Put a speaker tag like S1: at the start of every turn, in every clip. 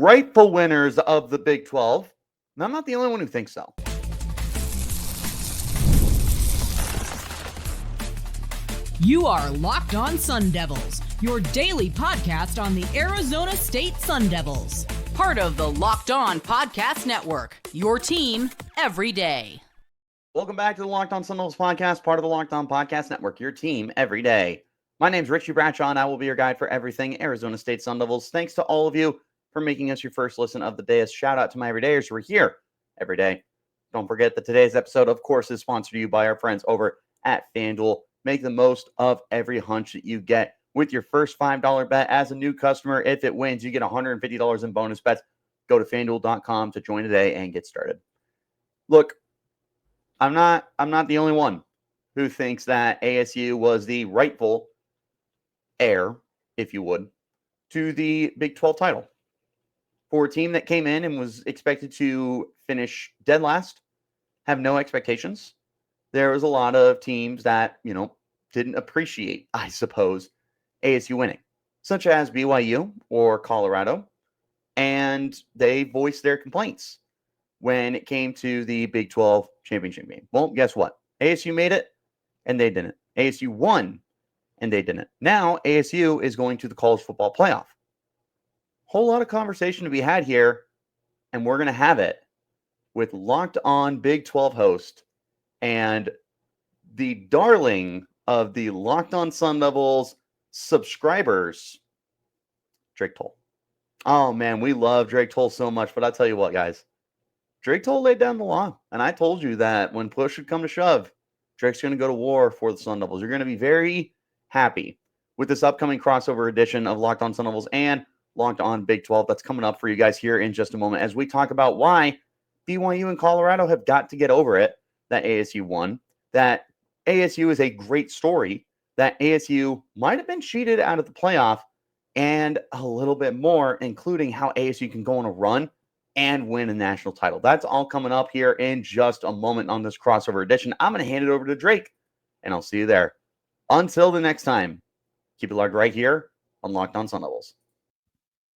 S1: rightful winners of the Big 12. And I'm not the only one who thinks so.
S2: You are Locked On Sun Devils, your daily podcast on the Arizona State Sun Devils. Part of the Locked On Podcast Network, your team every day.
S1: Welcome back to the Locked On Sun Devils podcast, part of the Locked On Podcast Network, your team every day. My name's Richie, Bradshaw, and I will be your guide for everything Arizona State Sun Devils. Thanks to all of you for making us your first listen of the day. A shout out to my everydayers who are here every day. Don't forget that today's episode, of course, is sponsored to you by our friends over at FanDuel. Make the most of every hunch that you get with your first $5 bet. As a new customer, if it wins, you get $150 in bonus bets. Go to FanDuel.com to join today and get started. Look, I'm not the only one who thinks that ASU was the rightful heir, if you would, to the Big 12 title. For a team that came in and was expected to finish dead last, have no expectations, there was a lot of teams that, didn't appreciate, I suppose, ASU winning, such as BYU or Colorado, and they voiced their complaints when it came to the Big 12 championship game. Well, guess what? ASU made it, and they didn't. ASU won, and they didn't. Now, ASU is going to the college football playoff. Whole lot of conversation to be had here, and we're going to have it with Locked On Big 12 host and the darling of the Locked On Sun Devils subscribers, Drake Toll. Oh, man, we love Drake Toll so much, but I'll tell you what, guys. Drake Toll laid down the law, and I told you that when push should come to shove, Drake's going to go to war for the Sun Devils. You're going to be very happy with this upcoming crossover edition of Locked On Sun Devils and Locked On Big 12 that's coming up for you guys here in just a moment as we talk about why BYU and Colorado have got to get over it that ASU won, that ASU is a great story, that ASU might have been cheated out of the playoff, and a little bit more, including how ASU can go on a run and win a national title. That's all coming up here in just a moment on this crossover edition. I'm going to hand it over to Drake, and I'll see you there. Until the next time, keep it locked right here on Locked On Sun Devils.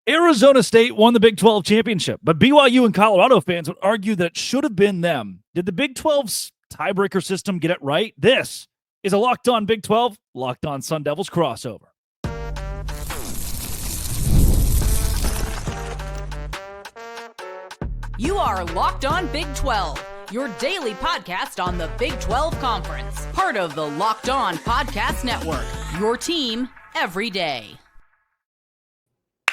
S3: Arizona State won the Big 12 championship, but BYU and Colorado fans would argue that it should have been them. Did the Big 12's tiebreaker system get it right? This is a Locked On Big 12, Locked On Sun Devils crossover.
S2: You are Locked On Big 12, your daily podcast on the Big 12 Conference. Part of the Locked On Podcast Network, your team every day.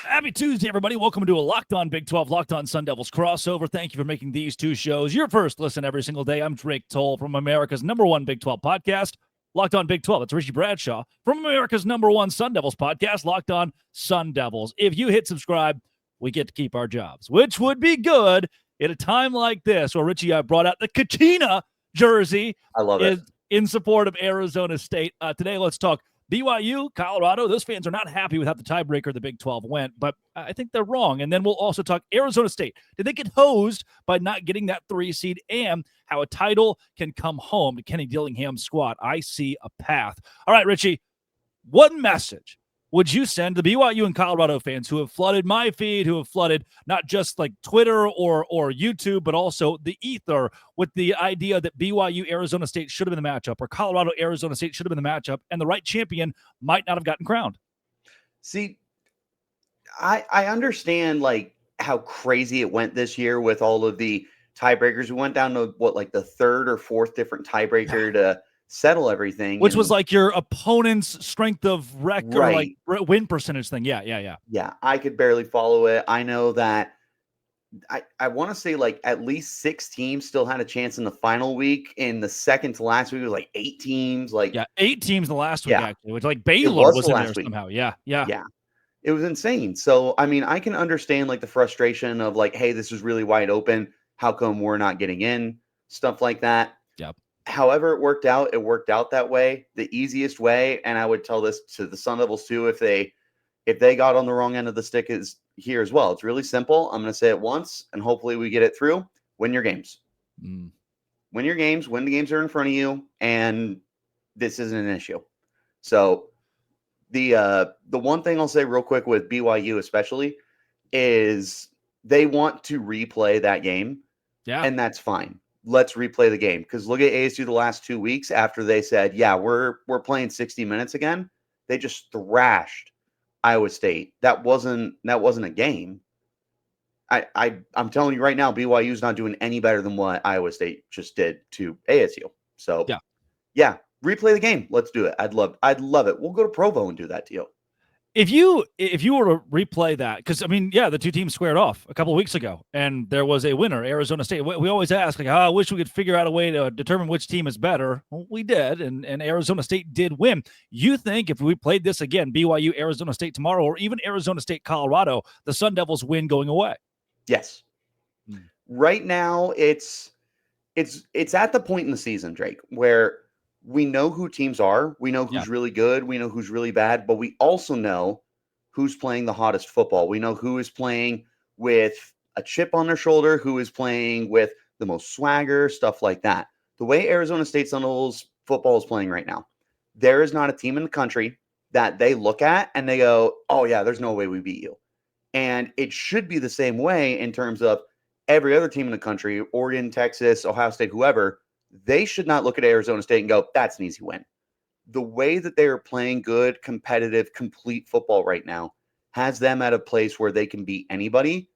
S3: Happy Tuesday, everybody. Welcome to a Locked On Big 12, Locked On Sun Devils crossover. Thank you for making these two shows your first listen every single day. I'm Drake Toll from America's #1 Big 12 podcast, Locked On Big 12. It's Richie Bradshaw from America's #1 Sun Devils podcast, Locked On Sun Devils. If you hit subscribe, we get to keep our jobs, which would be good at a time like this where Richie brought out the Katina jersey.
S1: I love it.
S3: In support of Arizona State. Today, let's talk BYU, Colorado. Those fans are not happy with how the tiebreaker the Big 12 went, but I think they're wrong. And then we'll also talk Arizona State. Did they get hosed by not getting that 3 seed, and how a title can come home to Kenny Dillingham's squad? I see a path. All right, Richie, what message would you send to BYU and Colorado fans who have flooded my feed, who have flooded not just like Twitter or YouTube, but also the ether with the idea that BYU Arizona State should have been the matchup, or Colorado Arizona State should have been the matchup, and the right champion might not have gotten crowned?
S1: See, I understand like how crazy it went this year with all of the tiebreakers. We went down to the third or fourth different tiebreaker to settle everything,
S3: which was like your opponent's strength of record,
S1: right,
S3: like win percentage thing. Yeah.
S1: I could barely follow it. I know that I want to say like at least 6 teams still had a chance in the final week. In the second to last week, it was like 8 teams.
S3: 8 teams the last week, actually, which like Baylor was in there somehow. Yeah.
S1: It was insane. So, I mean, I can understand like the frustration of like, hey, this is really wide open. How come we're not getting in? Stuff like that.
S3: Yep.
S1: However it worked out that way, the easiest way. And I would tell this to the Sun Devils too, if they got on the wrong end of the stick, is here as well. It's really simple. I'm going to say it once, and hopefully we get it through. Win your games. Win your games. Win the games that are in front of you, and this isn't an issue. So the one thing I'll say real quick with BYU especially is they want to replay that game, and that's fine. Let's replay the game, because look at ASU the last 2 weeks after they said, yeah, we're playing 60 minutes again. They just thrashed Iowa State. That wasn't a game. I'm telling you right now, BYU's not doing any better than what Iowa State just did to ASU. So yeah, replay the game. Let's do it. I'd love it. We'll go to Provo and do that deal.
S3: If you were to replay that, because I mean, yeah, the two teams squared off a couple of weeks ago, and there was a winner, Arizona State. We always ask, like, I wish we could figure out a way to determine which team is better. Well, we did, and Arizona State did win. You think if we played this again, BYU, Arizona State tomorrow, or even Arizona State, Colorado, the Sun Devils win going away?
S1: Yes. Right now, it's at the point in the season, Drake, where we know who teams are. We know who's really good. We know who's really bad. But we also know who's playing the hottest football. We know who is playing with a chip on their shoulder, who is playing with the most swagger, stuff like that. The way Arizona State Sun Devils football is playing right now, there is not a team in the country that they look at and they go, oh, yeah, there's no way we beat you. And it should be the same way in terms of every other team in the country, Oregon, Texas, Ohio State, whoever. They should not look at Arizona State and go, that's an easy win. The way that they are playing good, competitive, complete football right now has them at a place where they can beat anybody.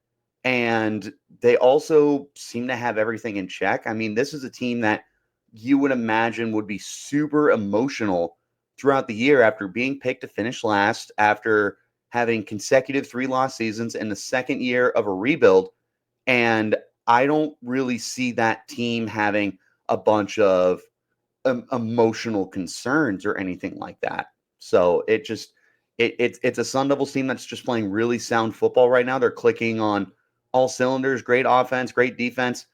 S1: And they also seem to have everything in check. I mean, this is a team that you would imagine would be super emotional throughout the year after being picked to finish last, after having consecutive 3-loss seasons in the second year of a rebuild. And I don't really see that team having a bunch of emotional concerns or anything like that. So it's a Sun Devils team that's just playing really sound football right now. They're clicking on all cylinders, great offense, great defense.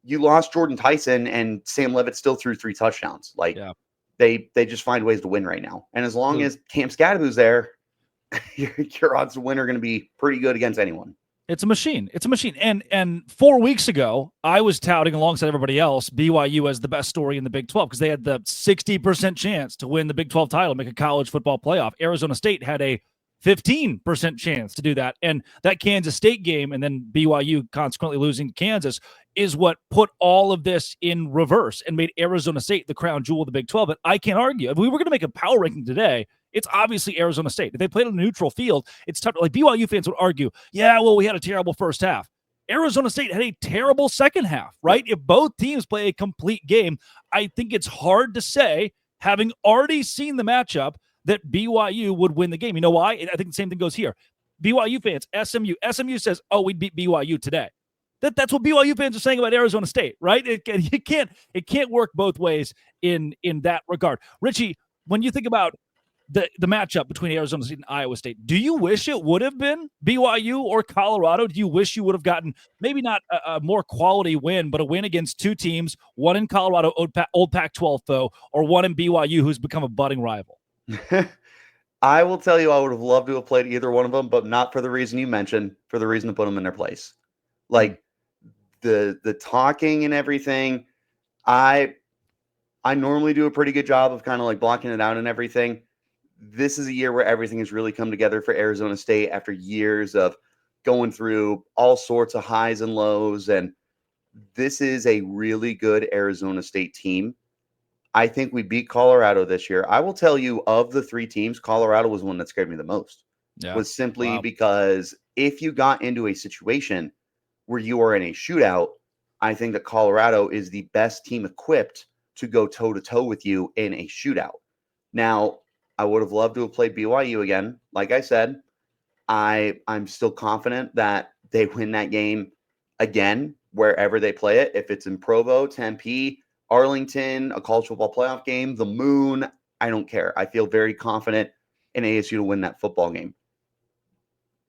S1: You lost Jordyn Tyson and Sam Levitt still threw 3 touchdowns. Like they just find ways to win right now. And as long as Cam Scadaboo's there, your odds to win are going to be pretty good against anyone.
S3: It's a machine. It's a machine. And 4 weeks ago, I was touting alongside everybody else BYU as the best story in the Big 12 because they had the 60% chance to win the Big 12 title, make a college football playoff. Arizona State had a 15% chance to do that. And that Kansas State game and then BYU consequently losing to Kansas is what put all of this in reverse and made Arizona State the crown jewel of the Big 12. But I can't argue. If we were going to make a power ranking today, it's obviously Arizona State. If they played on a neutral field, it's tough. Like BYU fans would argue, yeah, well, we had a terrible first half. Arizona State had a terrible second half, right? If both teams play a complete game, I think it's hard to say, having already seen the matchup, that BYU would win the game. You know why? I think the same thing goes here. BYU fans, SMU says, oh, we'd beat BYU today. That's what BYU fans are saying about Arizona State, right? It can't work both ways in that regard. Richie, when you think about the matchup between Arizona State and Iowa State, do you wish it would have been BYU or Colorado? Do you wish you would have gotten maybe not a more quality win, but a win against two teams, one in Colorado, old Pac-12 foe, or one in BYU who's become a budding rival?
S1: I will tell you, I would have loved to have played either one of them, but not for the reason you mentioned, for the reason to put them in their place. Like the talking and everything, I normally do a pretty good job of kind of like blocking it out and everything. This is a year where everything has really come together for Arizona State after years of going through all sorts of highs and lows. And this is a really good Arizona State team. I think we beat Colorado this year. I will tell you, of the 3 teams, Colorado was one that scared me the most. Was simply because if you got into a situation where you are in a shootout, I think that Colorado is the best team equipped to go toe-to-toe with you in a shootout. Now, I would have loved to have played BYU again. Like I said, I'm still confident that they win that game again, wherever they play it. If it's in Provo, Tempe, Arlington, a college football playoff game, the Moon, I don't care. I feel very confident in ASU to win that football game.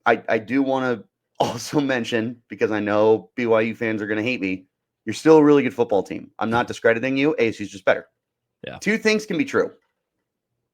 S1: I do want to also mention, because I know BYU fans are going to hate me, you're still a really good football team. I'm not discrediting you. ASU's just better.
S3: Yeah.
S1: 2 things can be true.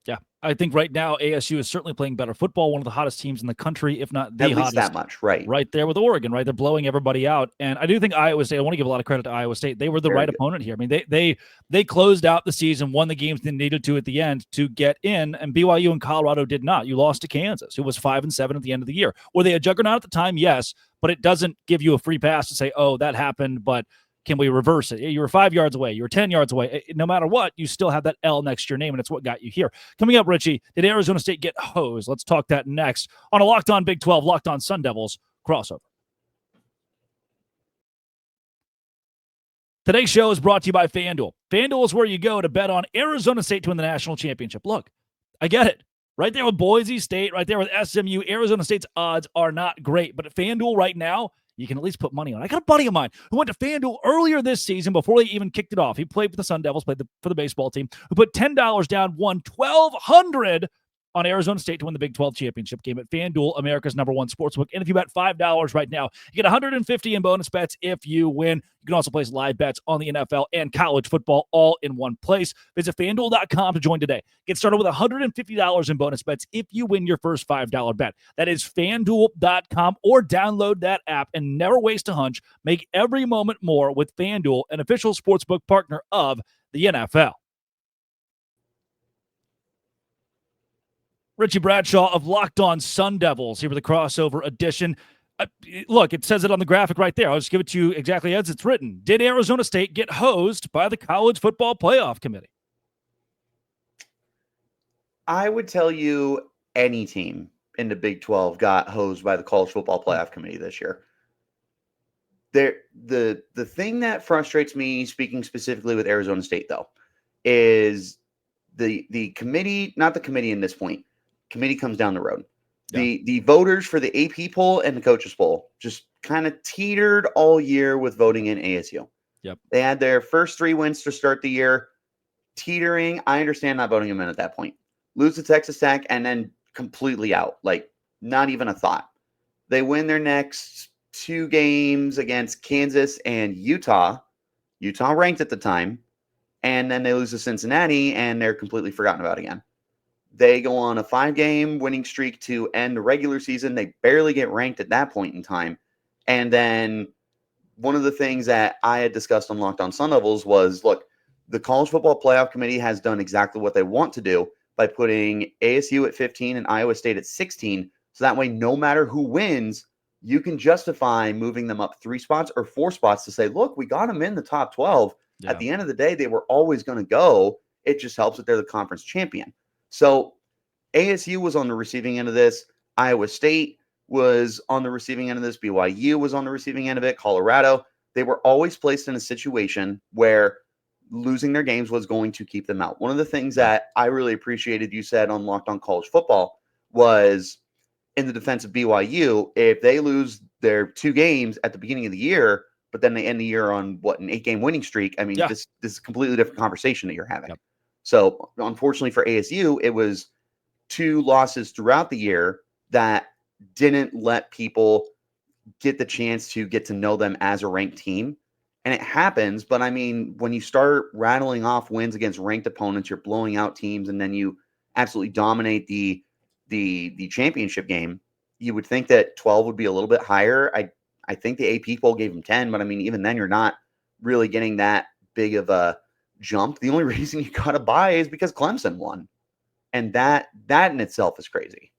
S3: Yeah. I think right now ASU is certainly playing better football, one of the hottest teams in the country, if not the
S1: At least
S3: hottest.
S1: that much, right?
S3: Right there with Oregon, right? They're blowing everybody out. And I do think Iowa State, I want to give a lot of credit to Iowa State. They were the right opponent here. I mean, they closed out the season, won the games they needed to at the end to get in, and BYU and Colorado did not. You lost to Kansas, who was 5-7 at the end of the year. Were they a juggernaut at the time? Yes, but it doesn't give you a free pass to say, oh, that happened, but can we reverse it? You were 5 yards away. You were 10 yards away. No matter what, you still have that L next to your name, and it's what got you here. Coming up, Richie, did Arizona State get hosed? Let's talk that next on a Locked On Big 12, Locked On Sun Devils crossover. Today's show is brought to you by FanDuel. FanDuel is where you go to bet on Arizona State to win the national championship. Look, I get it. Right there with Boise State, right there with SMU, Arizona State's odds are not great. But at FanDuel right now, you can at least put money on. I got a buddy of mine who went to FanDuel earlier this season before they even kicked it off. He played for the Sun Devils, played for the baseball team, who put $10 down, won $1,200 on Arizona State to win the Big 12 championship game at FanDuel, America's #1 sportsbook. And if you bet $5 right now, you get $150 in bonus bets if you win. You can also place live bets on the NFL and college football all in one place. Visit FanDuel.com to join today. Get started with $150 in bonus bets if you win your first $5 bet. That is FanDuel.com, or download that app and never waste a hunch. Make every moment more with FanDuel, an official sportsbook partner of the NFL. Richie Bradshaw of Locked On Sun Devils here with the crossover edition. Look, it says it on the graphic right there. I'll just give it to you exactly as it's written. Did Arizona State get hosed by the College Football Playoff Committee?
S1: I would tell you any team in the Big 12 got hosed by the College Football Playoff Committee this year. The thing that frustrates me, speaking specifically with Arizona State, though, is the committee, not the committee in this point. Committee comes down the road. Yeah. The voters for the AP poll and the coaches poll just kind of teetered all year with voting in ASU.
S3: Yep.
S1: They had their first 3 wins to start the year, teetering. I understand not voting them in at that point. Lose to Texas Tech and then completely out, like not even a thought. They win their next 2 games against Kansas and Utah. Utah ranked at the time. And then they lose to Cincinnati and they're completely forgotten about again. They go on a 5-game winning streak to end the regular season. They barely get ranked at that point in time. And then one of the things that I had discussed on Locked On Sun Devils was, look, the College Football Playoff Committee has done exactly what they want to do by putting ASU at 15 and Iowa State at 16. So that way, no matter who wins, you can justify moving them up 3 spots or 4 spots to say, look, we got them in the top 12. Yeah. At the end of the day, they were always going to go. It just helps that they're the conference champion. So ASU was on the receiving end of this. Iowa State was on the receiving end of this. BYU was on the receiving end of it. Colorado. They were always placed in a situation where losing their games was going to keep them out. One of the things that I really appreciated you said on Locked On College Football was, in the defense of BYU, if they lose their 2 games at the beginning of the year, but then they end the year on an 8-game winning streak. I mean, this is a completely different conversation that you're having. Yep. So unfortunately for ASU, it was 2 losses throughout the year that didn't let people get the chance to get to know them as a ranked team. And it happens, but I mean, when you start rattling off wins against ranked opponents, you're blowing out teams, and then you absolutely dominate the championship game, you would think that 12 would be a little bit higher. I think the AP poll gave them 10, but I mean, even then you're not really getting that big of a jump. The only reason you got to buy is because Clemson won. And that in itself is crazy.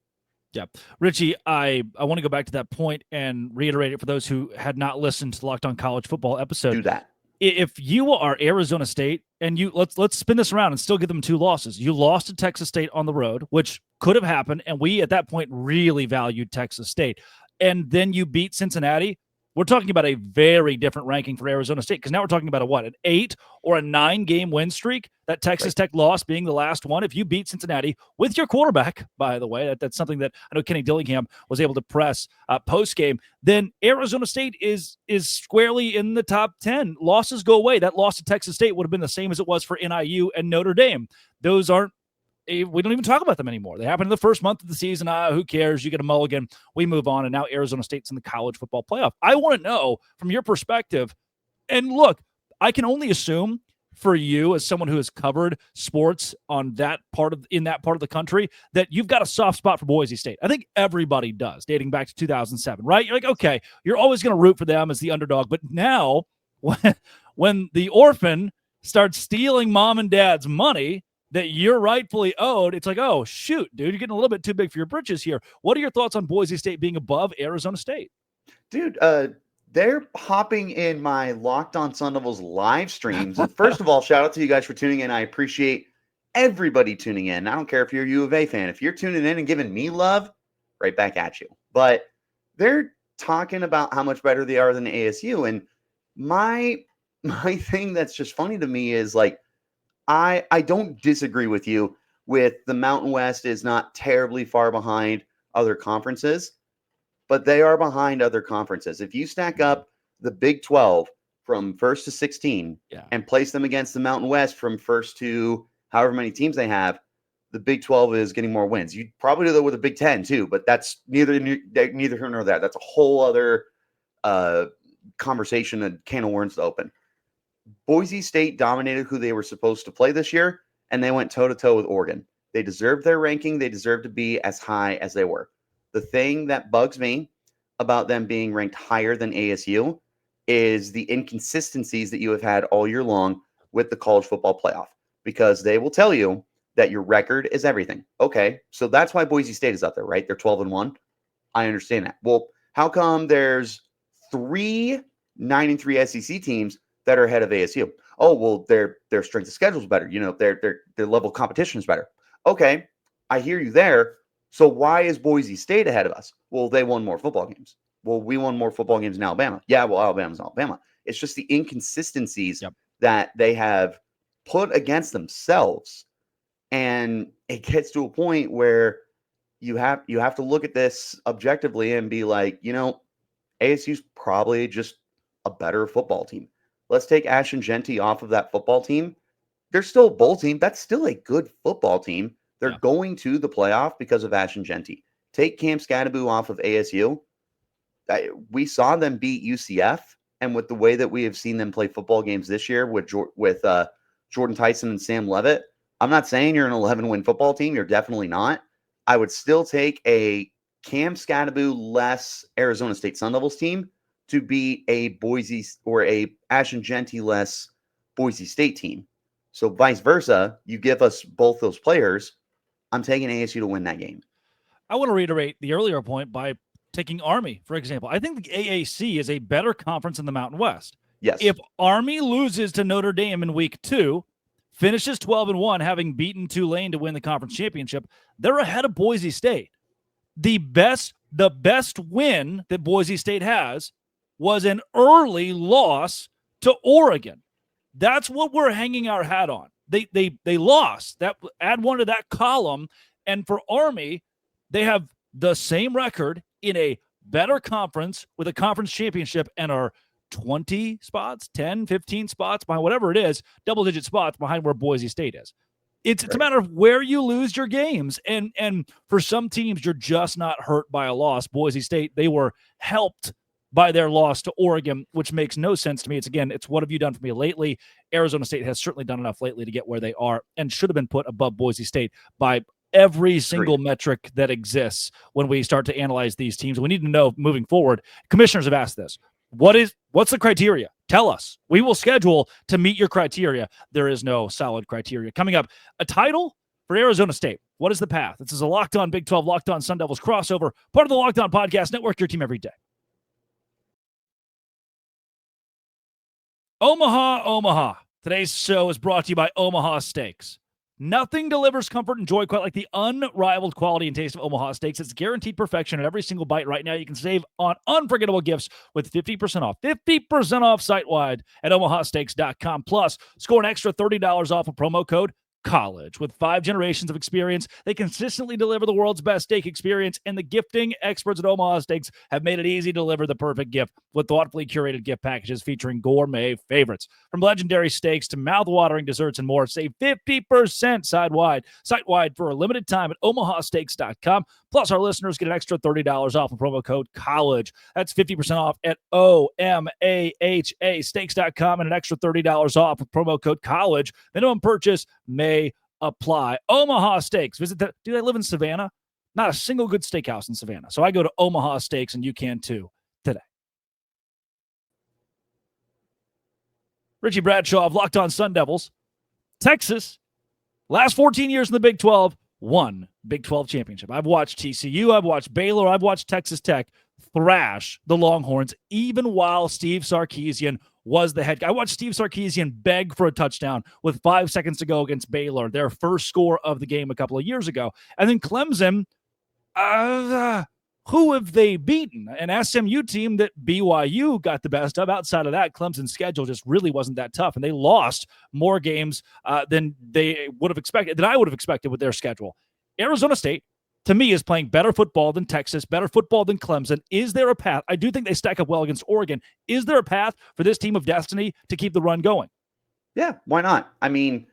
S3: Yeah. Richie, I want to go back to that point and reiterate it for those who had not listened to the Locked On College Football episode.
S1: Do that.
S3: If you are Arizona State and let's spin this around and still give them 2 losses. You lost to Texas State on the road, which could have happened, and we at that point really valued Texas State. And then you beat Cincinnati. We're talking about a very different ranking for Arizona State, because now we're talking about an 8 or a 9-game win streak. That Texas Tech loss being the last one. If you beat Cincinnati with your quarterback, by the way, that's something that I know Kenny Dillingham was able to press post-game, then Arizona State is squarely in the top 10. Losses go away. That loss to Texas State would have been the same as it was for NIU and Notre Dame. Those aren't, we don't even talk about them anymore. They happened in the first month of the season. Who cares? You get a mulligan. We move on, and now Arizona State's in the college football playoff. I want to know, from your perspective, and look, I can only assume for you as someone who has covered sports in that part of the country that you've got a soft spot for Boise State? I think everybody does, dating back to 2007, right? You're like, okay, you're always going to root for them as the underdog, but now when the orphan starts stealing mom and dad's money that you're rightfully owed, it's like, oh, shoot, dude, you're getting a little bit too big for your britches here. What are your thoughts on Boise State being above Arizona State?
S1: Dude, they're hopping in my Locked On Sun Devils live streams. And first of all, shout out to you guys for tuning in. I appreciate everybody tuning in. I don't care if you're a U of A fan. If you're tuning in and giving me love, right back at you. But they're talking about how much better they are than ASU. And my thing that's just funny to me is, like, I don't disagree with you with the Mountain West is not terribly far behind other conferences, but they are behind other conferences. If you stack up the Big 12 from 1st to 16 and place them against the Mountain West from 1st to however many teams they have, the Big 12 is getting more wins. You'd probably do that with the Big 10 too, but that's neither here nor there. That's a whole other conversation, a can of worms to open. Boise State dominated who they were supposed to play this year, and they went toe-to-toe with Oregon. They deserved their ranking. They deserved to be as high as they were. The thing that bugs me about them being ranked higher than ASU is the inconsistencies that you have had all year long with the college football playoff, because they will tell you that your record is everything. Okay, so that's why Boise State is up there, right? They're 12-1. I understand that. Well, how come there's 3 9-3 SEC teams that are ahead of ASU? Oh, well, their strength of schedule is better. You know, their level of competition is better. Okay, I hear you there. So why is Boise State ahead of us? Well, they won more football games. Well, we won more football games in Alabama. Yeah, well, Alabama's Alabama. It's just the inconsistencies that they have put against themselves. And it gets to a point where you have to look at this objectively and be like, you know, ASU's probably just a better football team. Let's take Ashton Jeanty off of that football team. They're still a bowl team. That's still a good football team. They're going to the playoff because of Ashton Jeanty. Take Cam Scadaboo off of ASU. We saw them beat UCF, and with the way that we have seen them play football games this year with Jordyn Tyson and Sam Levitt, I'm not saying you're an 11-win football team. You're definitely not. I would still take a Cam Scadaboo less Arizona State Sun Devils team to beat a Boise or a Ashton Jeanty less Boise State team. So vice versa, you give us both those players. I'm taking ASU to win that game.
S3: I want to reiterate the earlier point by taking Army, for example. I think the AAC is a better conference than the Mountain West.
S1: Yes.
S3: If Army loses to Notre Dame in week 2, finishes 12-1, having beaten Tulane to win the conference championship, they're ahead of Boise State. The best win that Boise State has was an early loss to Oregon. That's what we're hanging our hat on. They lost. That add one to that column. And for Army, they have the same record in a better conference with a conference championship and are 20 spots, 10, 15 spots behind, whatever it is, double-digit spots behind where Boise State is. It's a matter of where you lose your games. And for some teams, you're just not hurt by a loss. Boise State, they were helped by their loss to Oregon, which makes no sense to me. It's what have you done for me lately? Arizona State has certainly done enough lately to get where they are and should have been put above Boise State by every single metric that exists when we start to analyze these teams. We need to know moving forward. Commissioners have asked this. What's the criteria? Tell us. We will schedule to meet your criteria. There is no solid criteria. Coming up, a title for Arizona State. What is the path? This is a Locked On Big 12, Locked On Sun Devils crossover, part of the Locked On Podcast Network, your team every day. Omaha. Today's show is brought to you by Omaha Steaks. Nothing delivers comfort and joy quite like the unrivaled quality and taste of Omaha Steaks. It's guaranteed perfection at every single bite. Right now, you can save on unforgettable gifts with 50% off. 50% off site-wide at omahasteaks.com. Plus, score an extra $30 off a promo code College. With 5 generations of experience, they consistently deliver the world's best steak experience, and the gifting experts at Omaha Steaks have made it easy to deliver the perfect gift with thoughtfully curated gift packages featuring gourmet favorites. From legendary steaks to mouth-watering desserts and more, save 50% site-wide for a limited time at omahasteaks.com. Plus, our listeners get an extra $30 off with promo code COLLEGE. That's 50% off at OMAHA steaks.com and an extra $30 off with promo code COLLEGE. Minimum purchase may apply. Omaha Steaks. Do they live in Savannah? Not a single good steakhouse in Savannah. So I go to Omaha Steaks, and you can too today. Richie Bradshaw of Locked On Sun Devils. Texas, last 14 years in the Big 12, won Big 12 championship. I've watched TCU, I've watched Baylor, I've watched Texas Tech thrash the Longhorns, even while Steve Sarkisian was the head guy. I watched Steve Sarkisian beg for a touchdown with 5 seconds to go against Baylor, their first score of the game a couple of years ago. And then Clemson, who have they beaten? An SMU team that BYU got the best of. Outside of that, Clemson's schedule just really wasn't that tough, and they lost more games than they would have expected, than I would have expected with their schedule. Arizona State, to me, is playing better football than Texas, better football than Clemson. Is there a path? I do think they stack up well against Oregon. Is there a path for this team of destiny to keep the run going?
S1: Yeah, why not? I mean,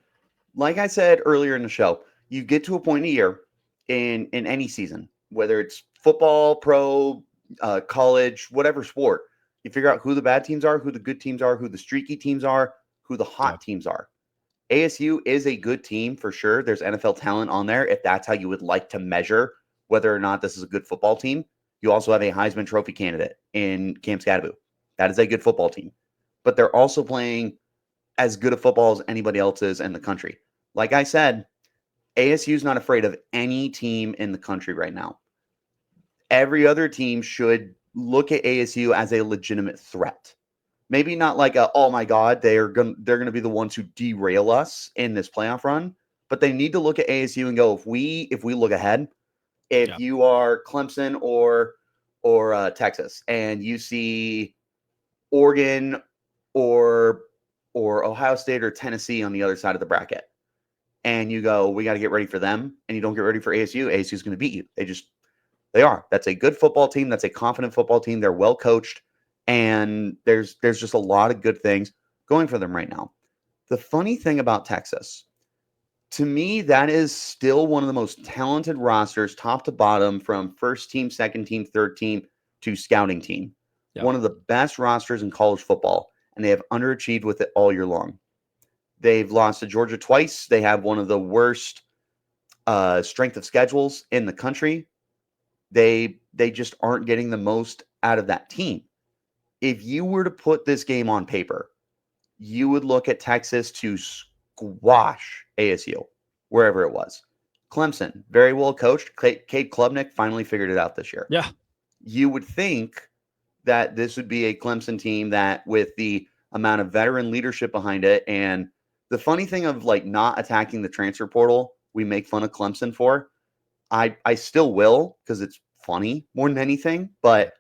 S1: like I said earlier in the show, you get to a point in a year in any season, whether it's football, pro, college, whatever sport, you figure out who the bad teams are, who the good teams are, who the streaky teams are, who the hot teams are. ASU is a good team for sure. There's NFL talent on there. If that's how you would like to measure whether or not this is a good football team, you also have a Heisman Trophy candidate in Cam Scadaboo. That is a good football team. But they're also playing as good a football as anybody else is in the country. Like I said, ASU is not afraid of any team in the country right now. Every other team should look at ASU as a legitimate threat. Maybe not like oh my God, they're gonna be the ones who derail us in this playoff run, but they need to look at ASU and go, if we look ahead, if you are Clemson or Texas and you see Oregon or Ohio State or Tennessee on the other side of the bracket, and you go, we got to get ready for them, and you don't get ready for ASU, ASU is going to beat you. They are. That's a good football team. That's a confident football team. They're well coached. And there's just a lot of good things going for them right now. The funny thing about Texas, to me, that is still one of the most talented rosters, top to bottom, from first team, second team, third team to scouting team. Yep. One of the best rosters in college football, and they have underachieved with it all year long. They've lost to Georgia twice. They have one of the worst strength of schedules in the country. They just aren't getting the most out of that team. If you were to put this game on paper, you would look at Texas to squash ASU, wherever it was. Clemson, very well coached. Cade Klubnik finally figured it out this year.
S3: Yeah.
S1: You would think that this would be a Clemson team that, with the amount of veteran leadership behind it, and the funny thing of like not attacking the transfer portal, we make fun of Clemson for. I still will, because it's funny more than anything. But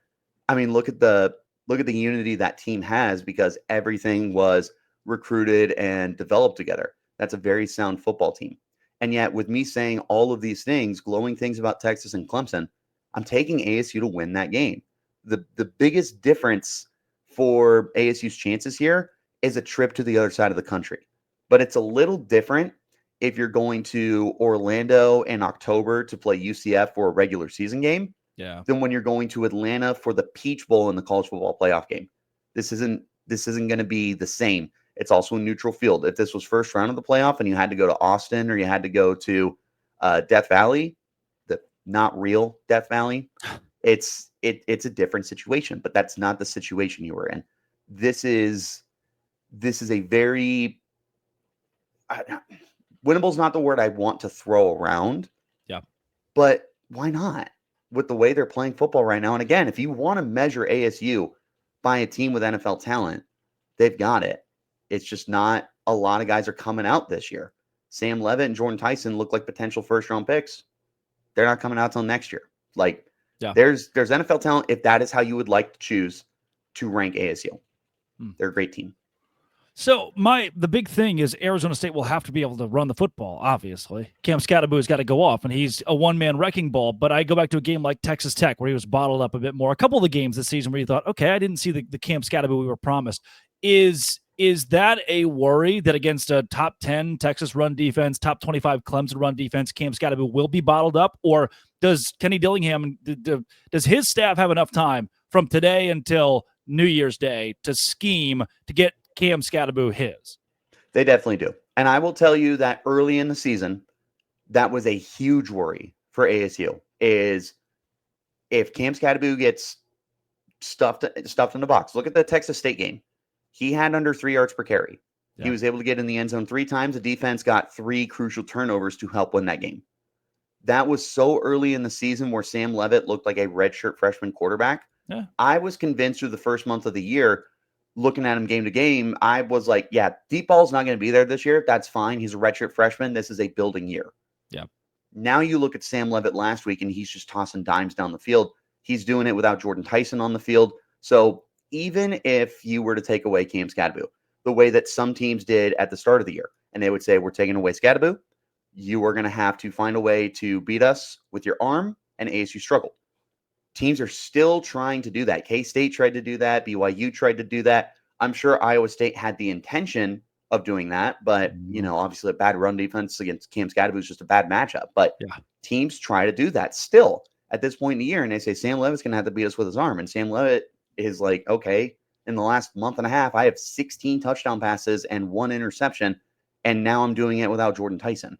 S1: I mean, look at the unity that team has, because everything was recruited and developed together. That's a very sound football team. And yet, with me saying all of these things, glowing things about Texas and Clemson, I'm taking ASU to win that game. The biggest difference for ASU's chances here is a trip to the other side of the country. But it's a little different if you're going to Orlando in October to play UCF for a regular season game.
S3: Yeah.
S1: Than when you're going to Atlanta for the Peach Bowl in the college football playoff game. This isn't going to be the same. It's also a neutral field. If this was first round of the playoff and you had to go to Austin or you had to go to Death Valley, the not real Death Valley, it's a different situation. But that's not the situation you were in. This is a very winnable's not the word I want to throw around.
S3: Yeah,
S1: but why not? With the way they're playing football right now. And again, if you want to measure ASU by a team with NFL talent, they've got it. It's just not a lot of guys are coming out this year. Sam Levitt and Jordyn Tyson look like potential first-round picks. They're not coming out till next year. Like, there's NFL talent if that is how you would like to choose to rank ASU. They're a great team.
S3: So the big thing is Arizona State will have to be able to run the football, obviously. Cam Scatterbo has got to go off, and he's a one-man wrecking ball. But I go back to a game like Texas Tech where he was bottled up a bit more. A couple of the games this season where you thought, okay, I didn't see the Cam Scatterbo we were promised. Is that a worry that against a top 10 Texas run defense, top 25 Clemson run defense, Cam Scatterbo will be bottled up? Or does Kenny Dillingham, does his staff have enough time from today until New Year's Day to scheme to get Cam Scatterbo his?
S1: They definitely do. And I will tell you that early in the season, that was a huge worry for ASU, is if Cam Scatterbo gets stuffed in the box. Look at the Texas State game. He had under 3 yards per carry. Yeah. He was able to get in the end zone 3 times. The defense got 3 crucial turnovers to help win that game. That was so early in the season where Sam Leavitt looked like a redshirt freshman quarterback. Yeah. I was convinced through the first month of the year, looking at him game to game, I was like, yeah, deep ball's not going to be there this year. That's fine. He's a redshirt freshman. This is a building year.
S3: Yeah.
S1: Now you look at Sam Leavitt last week, and he's just tossing dimes down the field. He's doing it without Jordyn Tyson on the field. So even if you were to take away Cam Scatterbo, the way that some teams did at the start of the year, and they would say, we're taking away Scatterbo, you are going to have to find a way to beat us with your arm, and ASU struggled. Teams are still trying to do that. K-State tried to do that. BYU tried to do that. I'm sure Iowa State had the intention of doing that, but, obviously a bad run defense against Cam Scatterbo is just a bad matchup. But teams try to do that still at this point in the year, and they say Sam Leavitt's going to have to beat us with his arm. And Sam Leavitt is like, okay, in the last month and a half, I have 16 touchdown passes and 1 interception, and now I'm doing it without Jordyn Tyson.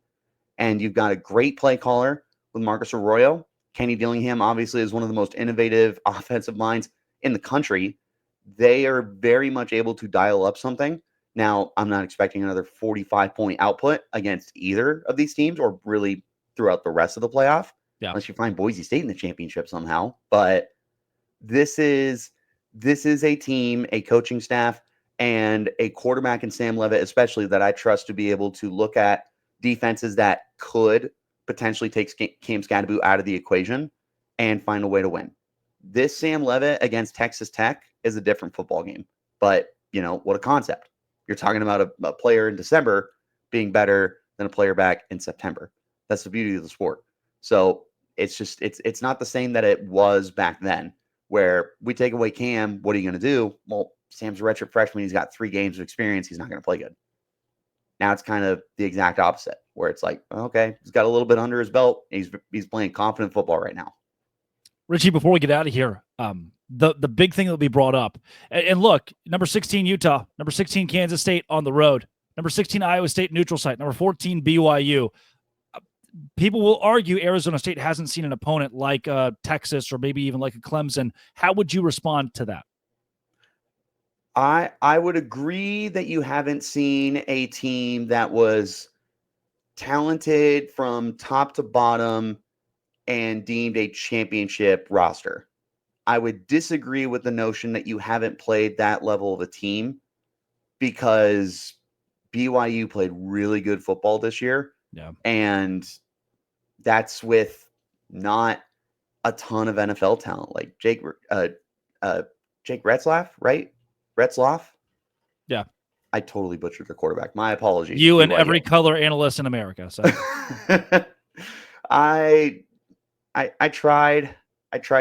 S1: And you've got a great play caller with Marcus Arroyo. Kenny Dillingham obviously is one of the most innovative offensive minds in the country. They are very much able to dial up something. Now, I'm not expecting another 45-point output against either of these teams or really throughout the rest of the playoff, unless you find Boise State in the championship somehow. But this is a team, a coaching staff, and a quarterback in Sam Leavitt especially that I trust to be able to look at defenses that could potentially take Cam Scatterbo out of the equation and find a way to win. This Sam Leavitt against Texas Tech is a different football game. But, what a concept. You're talking about a player in December being better than a player back in September. That's the beauty of the sport. So it's just, it's not the same that it was back then, where we take away Cam, what are you going to do? Well, Sam's a redshirt freshman. He's got 3 games of experience. He's not going to play good. Now it's kind of the exact opposite, where it's like, okay, he's got a little bit under his belt. He's playing confident football right now.
S3: Richie, before we get out of here, the big thing that will be brought up, and look, number 16 Utah, number 16 Kansas State on the road, number 16 Iowa State neutral site, number 14 BYU. People will argue Arizona State hasn't seen an opponent like Texas or maybe even like a Clemson. How would you respond to that?
S1: I would agree that you haven't seen a team that was talented from top to bottom and deemed a championship roster. I would disagree with the notion that you haven't played that level of a team, because BYU played really good football this year.
S3: Yeah.
S1: And that's with not a ton of NFL talent, like Jake Retzlaff, right? Retzlaff?
S3: Yeah.
S1: I totally butchered the quarterback. My apologies.
S3: You and every color analyst in America. So
S1: I tried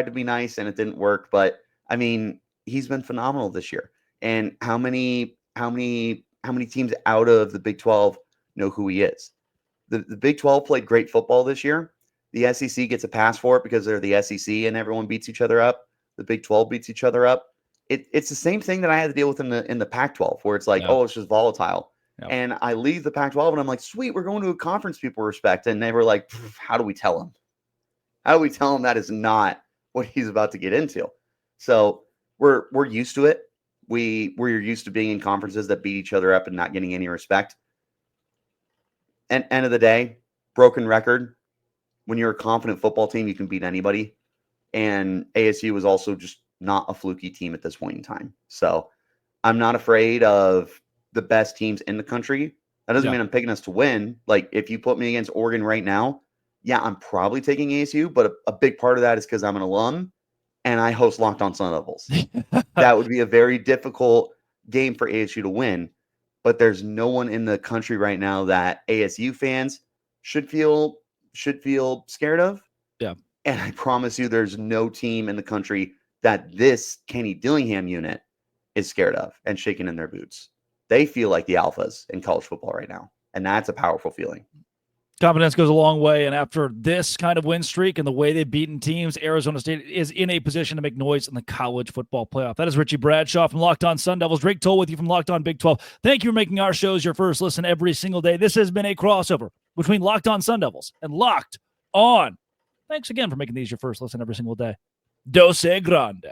S1: to be nice and it didn't work, but I mean, he's been phenomenal this year. And how many teams out of the Big 12 know who he is? The Big 12 played great football this year. The SEC gets a pass for it because they're the SEC and everyone beats each other up. The Big 12 beats each other up. It's the same thing that I had to deal with in the Pac-12, where it's like, oh, it's just volatile. Yep. And I leave the Pac-12 and I'm like, sweet, we're going to a conference people respect. And they were like, how do we tell him? How do we tell him that is not what he's about to get into? So we're used to it. We're used to being in conferences that beat each other up and not getting any respect. And end of the day, broken record. When you're a confident football team, you can beat anybody. And ASU was also just not a fluky team at this point in time. So I'm not afraid of the best teams in the country. That doesn't mean I'm picking us to win. Like, if you put me against Oregon right now, yeah, I'm probably taking ASU, but a big part of that is because I'm an alum and I host Locked On Sun Devils. That would be a very difficult game for ASU to win. but there's no one in the country right now that ASU fans should feel scared of.
S3: Yeah.
S1: And I promise you, there's no team in the country that this Kenny Dillingham unit is scared of and shaking in their boots. They feel like the alphas in college football right now, and that's a powerful feeling.
S3: Confidence goes a long way, and after this kind of win streak and the way they've beaten teams, Arizona State is in a position to make noise in the college football playoff. That is Richie Bradshaw from Locked On Sun Devils. Drake Toll with you from Locked On Big 12. Thank you for making our shows your first listen every single day. This has been a crossover between Locked On Sun Devils and Locked On. Thanks again for making these your first listen every single day. Dose Grande.